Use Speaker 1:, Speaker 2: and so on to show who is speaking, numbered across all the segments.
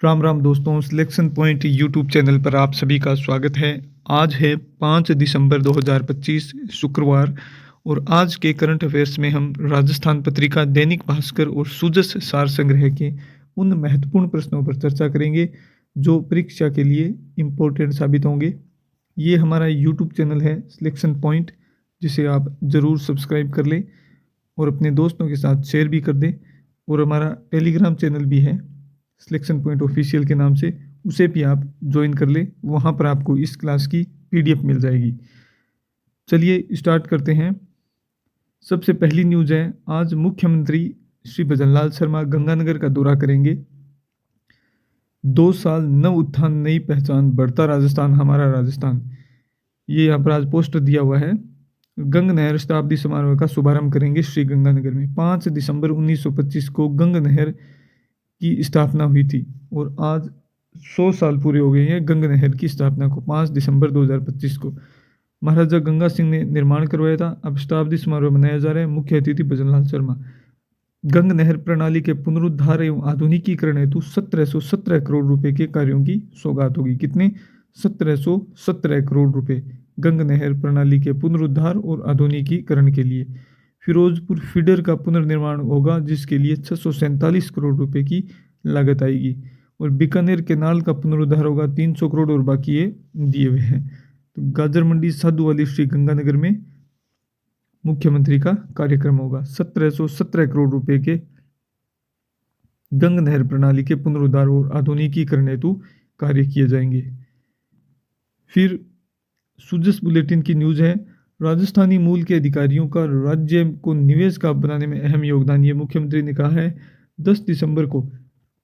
Speaker 1: राम राम दोस्तों, selection point YouTube channel पर आप सभी का स्वागत है। आज है 5 दिसंबर 2025 शुक्रवार और आज के करंट अफेयर्स में हम राजस्थान पत्रिका, दैनिक भास्कर और सुजस सार संग्रह के उन महत्वपूर्ण प्रश्नों पर चर्चा करेंगे जो परीक्षा के लिए इम्पोर्टेंट साबित होंगे। ये हमारा यूट्यूब चैनल है सिलेक्शन पॉइंट, जिसे आप ज़रूर सब्सक्राइब कर लें और अपने दोस्तों के साथ शेयर भी कर दें। और हमारा टेलीग्राम चैनल भी है सिलेक्शन पॉइंट ऑफिशियल के नाम से, उसे भी आप ज्वाइन कर लें। वहाँ पर आपको इस क्लास की पीडीएफ मिल जाएगी। चलिए स्टार्ट करते हैं। सबसे पहली न्यूज़ है, आज मुख्यमंत्री श्री भजनलाल शर्मा गंगानगर का दौरा करेंगे। 2 साल नव उत्थान नई पहचान, बढ़ता राजस्थान हमारा राजस्थान, ये यहाँ पर आज पोस्टर दिया हुआ है। गंग नहर शताब्दी समारोह का शुभारंभ करेंगे श्री गंगानगर में। 5 दिसंबर 1925 को गंग नहर की स्थापना हुई थी और आज 100 साल पूरे हो गए हैं गंग नहर की स्थापना को। 5 दिसंबर 2025 को महाराजा गंगा सिंह ने निर्माण करवाया था। अब शताब्दी समारोह मनाया जा रहा है। मुख्य अतिथि भजनलाल शर्मा। गंग नहर प्रणाली के पुनरुद्धार एवं आधुनिकीकरण हेतु 1717 करोड़ रुपए के कार्यों की सौगात होगी। कितने? 1717 करोड़ रुपए गंग नहर प्रणाली के पुनरुद्धार और आधुनिकीकरण के लिए। फिरोजपुर फीडर का पुनर्निर्माण होगा, जिसके लिए 647 करोड़ रुपए की लागत आएगी। और बीकानेर केनाल का पुनरुद्धार होगा, 300 करोड़, और बाकी ये दिए हुए हैं। तो गाजर मंडी साधु वाली श्री गंगानगर में मुख्यमंत्री का कार्यक्रम होगा। 1717 करोड़ रुपए के गंग नहर प्रणाली के पुनरुद्धार और आधुनिकीकरण हेतु कार्य किए जाएंगे। फिर सुजस बुलेटिन की न्यूज़ है, राजस्थानी मूल के अधिकारियों का राज्य को निवेश का बनाने में अहम योगदान, ये मुख्यमंत्री ने कहा है। 10 दिसंबर को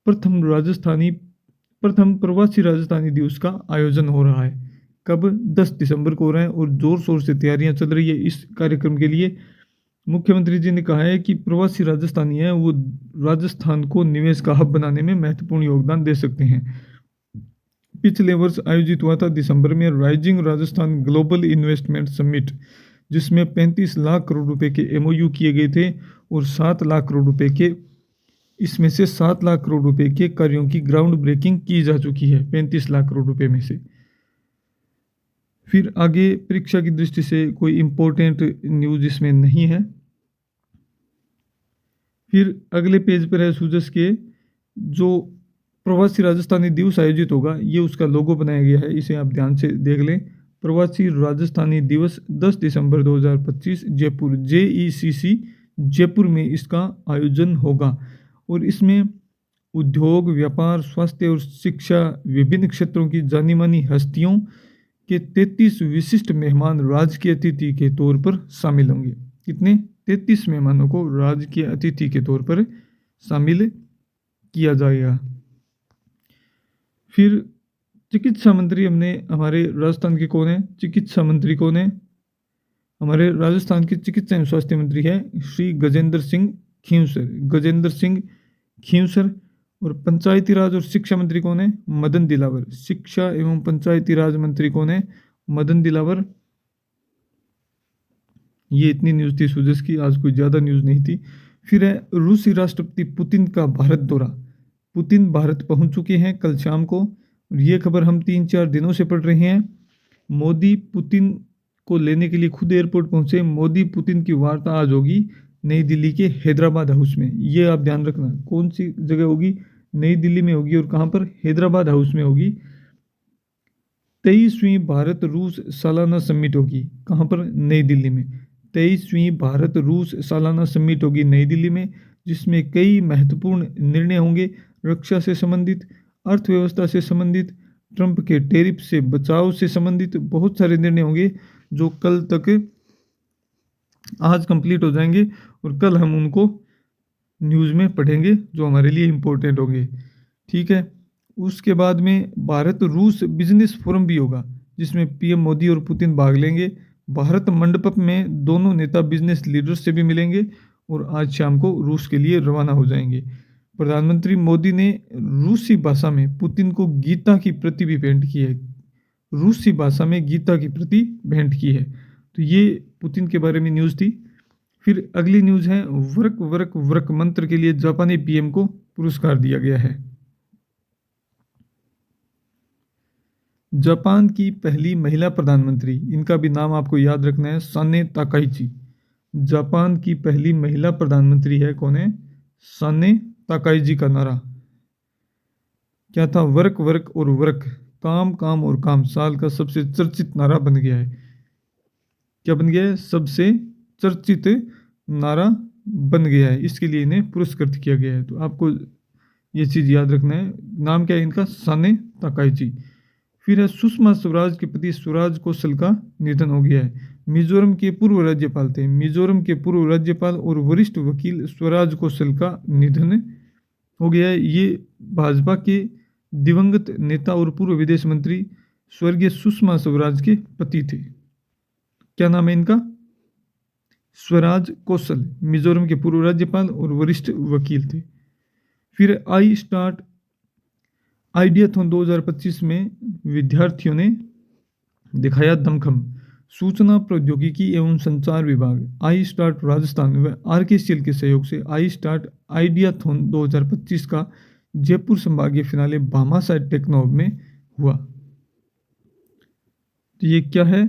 Speaker 1: प्रथम प्रवासी राजस्थानी दिवस का आयोजन हो रहा है। कब? 10 दिसंबर को हो रहा है और जोर शोर से तैयारियां चल रही है इस कार्यक्रम के लिए। मुख्यमंत्री जी ने कहा है कि प्रवासी राजस्थानी हैं, वो राजस्थान को निवेश का हब बनाने में महत्वपूर्ण योगदान दे सकते हैं। पिछले वर्ष आयोजित हुआ था दिसंबर में rising Rajasthan global investment summit, जिसमें 35 लाख करोड़ रुपए के एमओयू किए गए थे और 7 लाख करोड़ रुपए के, इसमें से 7 लाख करोड़ रुपए के कार्यों की ग्राउंड ब्रेकिंग की जा चुकी है 35 लाख करोड़ रुपए में से। फिर आगे परीक्षा की दृष्टि से कोई इंपॉर्टेंट न्यूज इसमें नहीं है। फिर अगले पेज पर है सुजस के, जो प्रवासी राजस्थानी दिवस आयोजित होगा, ये उसका लोगो बनाया गया है, इसे आप ध्यान से देख लें। प्रवासी राजस्थानी दिवस 10 दिसंबर 2025 जयपुर, JECC जयपुर में इसका आयोजन होगा। और इसमें उद्योग, व्यापार, स्वास्थ्य और शिक्षा, विभिन्न क्षेत्रों की जानी मानी हस्तियों के 33 विशिष्ट मेहमान राजकीय अतिथि के तौर पर शामिल होंगे। कितने? 33 मेहमानों को राजकीय अतिथि के तौर पर शामिल किया जाएगा। फिर चिकित्सा मंत्री हमारे राजस्थान के कौन है? चिकित्सा मंत्री कौन है? हमारे राजस्थान के चिकित्सा एवं स्वास्थ्य मंत्री है श्री गजेंद्र सिंह खींवसर। और पंचायती राज और शिक्षा मंत्री कौन है? मदन दिलावर। शिक्षा एवं पंचायती राज मंत्री कौन है? मदन दिलावर। ये इतनी न्यूज़ थी सुजस की, आज कोई ज़्यादा न्यूज़ नहीं थी। फिर है रूसी राष्ट्रपति पुतिन का भारत दौरा। पुतिन भारत पहुंच चुके हैं कल शाम को। ये खबर हम 3-4 दिनों से पढ़ रहे हैं। मोदी पुतिन को लेने के लिए खुद एयरपोर्ट पहुंचे। मोदी पुतिन की वार्ता आज होगी नई दिल्ली के हैदराबाद हाउस में। ये आप ध्यान रखना, कौन सी जगह होगी? नई दिल्ली में होगी। और कहाँ पर? हैदराबाद हाउस में होगी। 23वीं भारत रूस सालाना समिट होगी। कहाँ पर? नई दिल्ली में। 23वीं भारत रूस सालाना समिट होगी नई दिल्ली में, जिसमें कई महत्वपूर्ण निर्णय होंगे। रक्षा से संबंधित, अर्थव्यवस्था से संबंधित, ट्रंप के टैरिफ से बचाव से संबंधित बहुत सारे निर्णय होंगे, जो कल तक, आज कंप्लीट हो जाएंगे और कल हम उनको न्यूज़ में पढ़ेंगे, जो हमारे लिए इम्पोर्टेंट होंगे। ठीक है। उसके बाद में भारत रूस बिजनेस फोरम भी होगा, जिसमें पीएम मोदी और पुतिन भाग लेंगे। भारत मंडपम में दोनों नेता बिजनेस लीडर्स से भी मिलेंगे और आज शाम को रूस के लिए रवाना हो जाएंगे। प्रधानमंत्री मोदी ने रूसी भाषा में पुतिन को गीता की प्रति भी भेंट की है। रूसी भाषा में गीता की प्रति भेंट की है। तो ये पुतिन के बारे में न्यूज़ थी। फिर अगली न्यूज़ है, वर्क वर्क वर्क मंत्र के लिए जापानी पीएम को पुरस्कार दिया गया है। जापान की पहली महिला प्रधानमंत्री, इनका भी नाम आपको याद रखना है, साने ताकाइची। जापान की पहली महिला प्रधानमंत्री है, कौन है? साने ताकाइची का नारा क्या था? वर्क वर्क और वर्क, काम काम और काम, साल का सबसे चर्चित नारा बन गया है। क्या बन गया है? सबसे चर्चित नारा बन गया है। इसके लिए इन्हें पुरस्कृत किया गया है। तो आपको ये चीज़ याद रखना है। नाम क्या है इनका? Sanae Takaichi. फिर है सुषमा स्वराज के पति स्वराज कौशल का निधन हो गया है। मिजोरम के पूर्व राज्यपाल थे, मिजोरम के पूर्व राज्यपाल और वरिष्ठ वकील स्वराज कौशल का निधन हो गया है। ये भाजपा के दिवंगत नेता और पूर्व विदेश मंत्री स्वर्गीय सुषमा स्वराज के पति थे। क्या नाम है इनका? स्वराज कौशल, मिजोरम के पूर्व राज्यपाल और वरिष्ठ वकील थे। फिर आई स्टार्ट आइडियाथॉन 2025 में विद्यार्थियों ने दिखाया दमखम। सूचना प्रौद्योगिकी एवं संचार विभाग, आई स्टार्ट राजस्थान व आरकेसीएल के सहयोग से आई स्टार्ट आइडियाथॉन 2025 का जयपुर संभागीय फिनाले भामाशाह टेक्नोहब में हुआ। तो ये क्या है?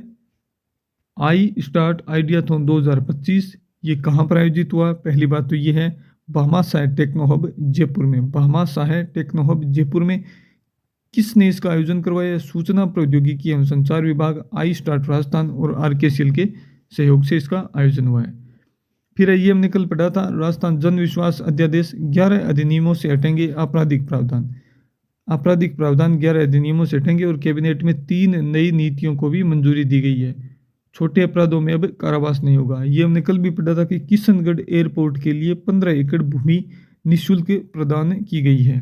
Speaker 1: आई स्टार्ट आइडियाथॉन 2025, ये कहाँ पर आयोजित हुआ? पहली बात तो ये है भामाशाह टेक्नोहब जयपुर में। भामाशाह टेक्नोहब जयपुर में किसने इसका आयोजन करवाया? सूचना प्रौद्योगिकी एवं संचार विभाग, आई स्टार्ट राजस्थान और आरकेसीएल के सहयोग से इसका आयोजन हुआ है। फिर ये हमने कल पढ़ा था, राजस्थान जन विश्वास अध्यादेश 11 अधिनियमों से हटेंगे आपराधिक प्रावधान। आपराधिक प्रावधान 11 अधिनियमों से हटेंगे और कैबिनेट में 3 नई नीतियों को भी मंजूरी दी गई है। छोटे अपराधों में अब कारावास नहीं होगा। ये हमने कल भी पढ़ा था कि किशनगढ़ एयरपोर्ट के लिए 15 एकड़ भूमि निःशुल्क प्रदान की गई है।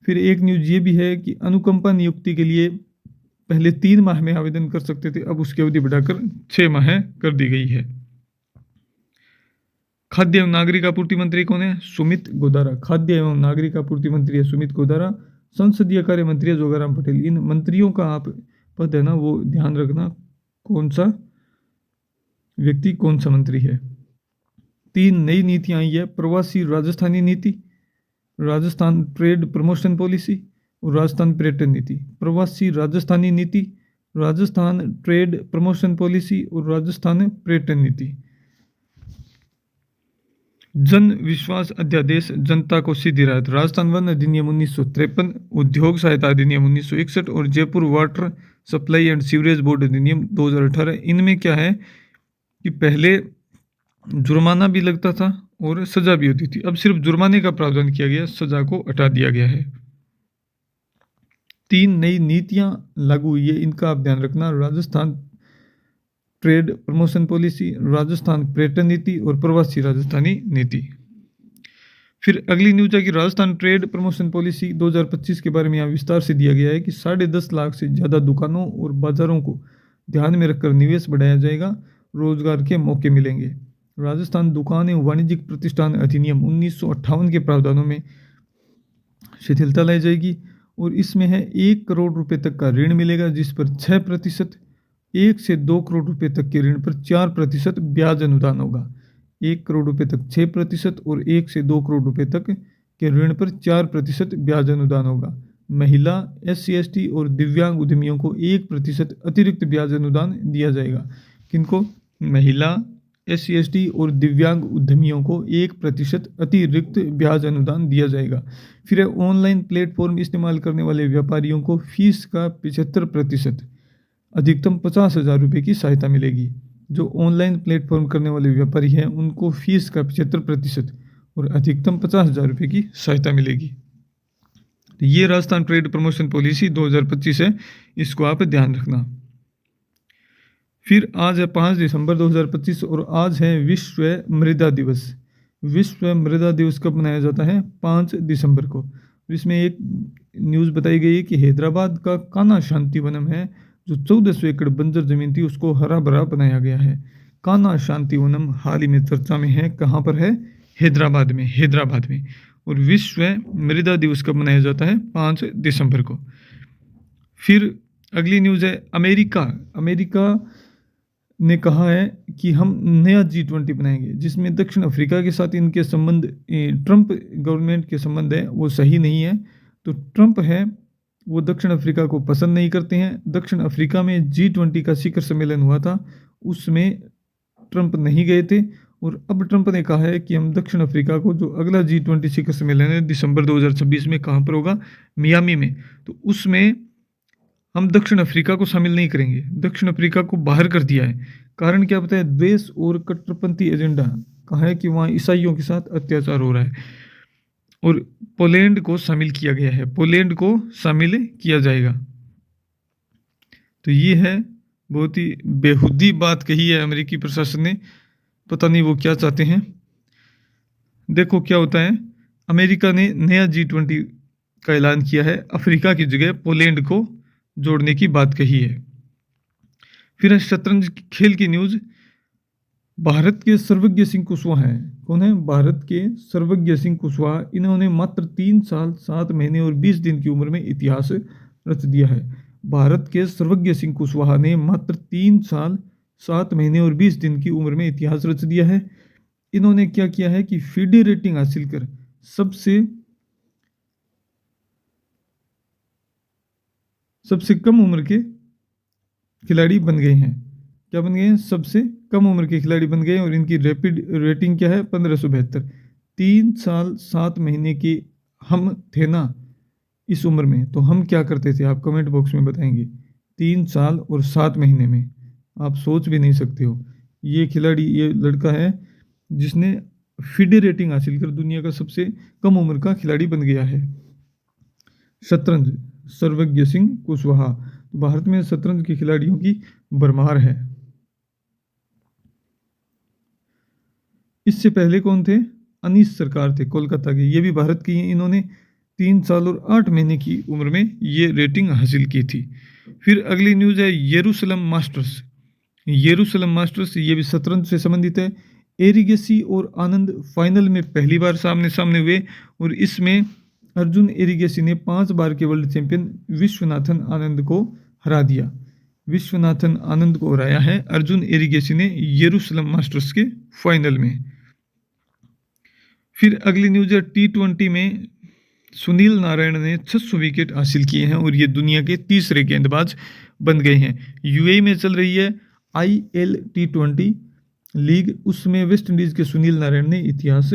Speaker 1: फिर एक न्यूज ये भी है कि अनुकंपा नियुक्ति के लिए पहले 3 माह में आवेदन कर सकते थे, अब उसकी अवधि बढ़ाकर 6 माह कर दी गई है। खाद्य एवं नागरिक आपूर्ति मंत्री कौन है? सुमित गोदारा। खाद्य एवं नागरिक आपूर्ति मंत्री है सुमित गोदारा। संसदीय कार्य मंत्री है जोगाराम पटेल। इन मंत्रियों का आप पद है ना, वो ध्यान रखना कौन सा व्यक्ति कौन सा मंत्री है। 3 नई नीतियां आई है, प्रवासी राजस्थानी नीति, राजस्थान ट्रेड प्रमोशन पॉलिसी और राजस्थान पर्यटन नीति। प्रवासी राजस्थानी नीति, राजस्थान ट्रेड प्रमोशन पॉलिसी और राजस्थान पर्यटन नीति। जन विश्वास अध्यादेश जनता को सीधी राहत, राजस्थान वन अधिनियम 1953, उद्योग सहायता अधिनियम 1961 और Jaipur water supply and sewerage board अधिनियम 2018। इनमें क्या है कि पहले जुर्माना भी लगता था और सजा भी होती थी, अब सिर्फ जुर्माने का प्रावधान किया गया, सजा को हटा दिया गया है। 3 नई नीतियां लागू हुई है, इनका आप ध्यान रखना, Rajasthan trade promotion policy, Rajasthan पर्यटन नीति और प्रवासी राजस्थानी नीति। फिर अगली न्यूज है कि राजस्थान ट्रेड प्रमोशन पॉलिसी 2025 के बारे में यहाँ विस्तार से दिया गया है कि 10.5 लाख से ज़्यादा दुकानों और बाजारों को ध्यान में रखकर निवेश बढ़ाया जाएगा, रोजगार के मौके मिलेंगे। राजस्थान दुकान एवं वाणिज्यिक प्रतिष्ठान अधिनियम 1958 के प्रावधानों में शिथिलता लाई जाएगी और इसमें है 1 करोड़ रुपए तक का ऋण मिलेगा, जिस पर 6%, 1 से 2 करोड़ रुपए तक के ऋण पर 4% ब्याज अनुदान होगा। 1 करोड़ रुपए तक 6% और 1 से 2 करोड़ रुपए तक के ऋण पर 4% ब्याज अनुदान होगा। महिला, SC/ST और दिव्यांग उद्यमियों को 1% अतिरिक्त ब्याज अनुदान दिया जाएगा। किनको? महिला, SC/ST और दिव्यांग उद्यमियों को 1% अतिरिक्त ब्याज अनुदान दिया जाएगा। फिर ऑनलाइन प्लेटफॉर्म इस्तेमाल करने वाले व्यापारियों को फीस का 75%, अधिकतम 50,000 रुपये की सहायता मिलेगी। जो ऑनलाइन प्लेटफॉर्म करने वाले व्यापारी हैं उनको फीस का 75% और अधिकतम 50,000 रुपये की सहायता मिलेगी। ये राजस्थान ट्रेड प्रमोशन पॉलिसी 2025 है, इसको आप ध्यान रखना। फिर आज है 5 दिसंबर 2025 और आज है विश्व मृदा दिवस। विश्व मृदा दिवस कब मनाया जाता है? 5 दिसंबर को। इसमें एक न्यूज़ बताई गई है कि हैदराबाद का कान्हा शांति वनम है, जो 1400 एकड़ बंजर जमीन थी उसको हरा भरा बनाया गया है। कान्हा शांति वनम हाल ही में चर्चा में है, कहाँ पर है? हैदराबाद में, हैदराबाद में। और विश्व मृदा दिवस कब मनाया जाता है? 5 दिसंबर को। फिर अगली न्यूज़ है अमेरिका ने कहा है कि हम नया G20 बनाएंगे, जिसमें दक्षिण अफ्रीका के साथ इनके संबंध, ट्रंप गवर्नमेंट के संबंध है वो सही नहीं है। तो ट्रंप है वो दक्षिण अफ्रीका को पसंद नहीं करते हैं। दक्षिण अफ्रीका में G20 का शिखर सम्मेलन हुआ था, उसमें ट्रंप नहीं गए थे और अब ट्रंप ने कहा है कि हम दक्षिण अफ्रीका को, जो अगला G20 शिखर सम्मेलन है दिसंबर 2026 में कहाँ पर होगा, मियामी में, तो उसमें हम दक्षिण अफ्रीका को शामिल नहीं करेंगे। दक्षिण अफ्रीका को बाहर कर दिया है। कारण क्या बताया, द्वेष और कट्टरपंथी एजेंडा। कहा है कि वहाँ ईसाइयों के साथ अत्याचार हो रहा है और पोलैंड को शामिल किया गया है, पोलैंड को शामिल किया जाएगा। तो ये है बहुत ही बेहुदी बात कही है अमेरिकी प्रशासन ने, पता नहीं वो क्या चाहते हैं। देखो क्या होता है, अमेरिका ने नया G20 का ऐलान किया है, अफ्रीका की जगह पोलैंड को जोड़ने की बात कही है। फिर है शतरंज खेल की न्यूज। भारत के सर्वज्ञ सिंह कुशवाहा हैं। कौन है? भारत के सर्वज्ञ सिंह कुशवाहा। इन्होंने मात्र 3 साल 7 महीने और 20 दिन की उम्र में इतिहास रच दिया है। भारत के सर्वज्ञ सिंह कुशवाहा ने मात्र 3 साल 7 महीने और 20 दिन की उम्र में इतिहास रच दिया है। इन्होंने क्या किया है कि फीडे रेटिंग हासिल कर सबसे कम उम्र के खिलाड़ी बन गए हैं। क्या बन गए हैं? सबसे कम उम्र के खिलाड़ी बन गए और इनकी रैपिड रेटिंग क्या है? 1572। 3 साल 7 महीने के हम थे ना इस उम्र में, तो हम क्या करते थे? आप कमेंट बॉक्स में बताएंगे। 3 साल और 7 महीने में आप सोच भी नहीं सकते हो। ये खिलाड़ी, ये लड़का है जिसने फीडे रेटिंग हासिल कर दुनिया का सबसे कम उम्र का खिलाड़ी बन गया है। शतरंज, सर्वज्ञ सिंह कुशवाहा। भारत में शतरंज के खिलाड़ियों की भरमार है। इससे पहले कौन थे? अनीस सरकार थे, कोलकाता के। ये भी भारत की हैं। इन्होंने 3 साल और 8 महीने की उम्र में ये रेटिंग हासिल की थी। फिर अगली न्यूज़ है येरूशलम मास्टर्स। येरूशलम मास्टर्स ये भी शतरंज से संबंधित है। एरिगेसी और आनंद फाइनल में पहली बार सामने सामने हुए और इसमें अर्जुन एरिगेसी ने 5 बार के वर्ल्ड चैंपियन विश्वनाथन आनंद को हरा दिया। विश्वनाथन आनंद को हराया है अर्जुन एरिगेसी ने येरूशलम मास्टर्स के फाइनल में। फिर अगली न्यूज़ है T20 में सुनील नारायण ने 600 विकेट हासिल किए हैं और ये दुनिया के तीसरे गेंदबाज बन गए हैं। यूएई में चल रही है IL T20 लीग, उसमें वेस्ट इंडीज़ के सुनील नारायण ने इतिहास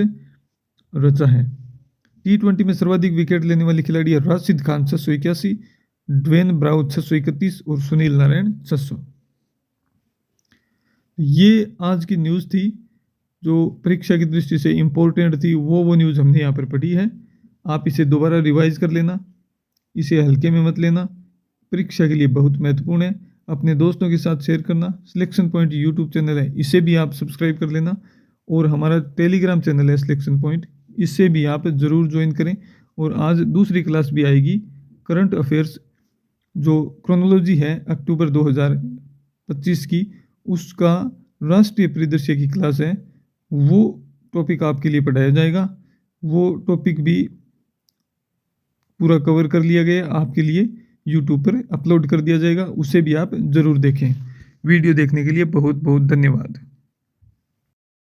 Speaker 1: रचा है। T20 में सर्वाधिक विकेट लेने वाले खिलाड़ी है राशिद खान 681, ड्वेन ब्राउ 631 और सुनील नारायण 600। ये आज की न्यूज़ थी जो परीक्षा की दृष्टि से इम्पोर्टेंट थी। वो न्यूज़ हमने यहाँ पर पढ़ी है। आप इसे दोबारा रिवाइज कर लेना, इसे हल्के में मत लेना, परीक्षा के लिए बहुत महत्वपूर्ण है। अपने दोस्तों के साथ शेयर करना। सिलेक्शन पॉइंट यूट्यूब चैनल है, इसे भी आप सब्सक्राइब कर लेना और हमारा टेलीग्राम चैनल है सिलेक्शन पॉइंट, इससे भी आप ज़रूर ज्वाइन करें। और आज दूसरी क्लास भी आएगी करंट अफेयर्स, जो क्रोनोलॉजी है अक्टूबर 2025 की, उसका राष्ट्रीय परिदृश्य की क्लास है, वो टॉपिक आपके लिए पढ़ाया जाएगा। वो टॉपिक भी पूरा कवर कर लिया गया आपके लिए, यूट्यूब पर अपलोड कर दिया जाएगा, उसे भी आप ज़रूर देखें। वीडियो देखने के लिए बहुत बहुत धन्यवाद।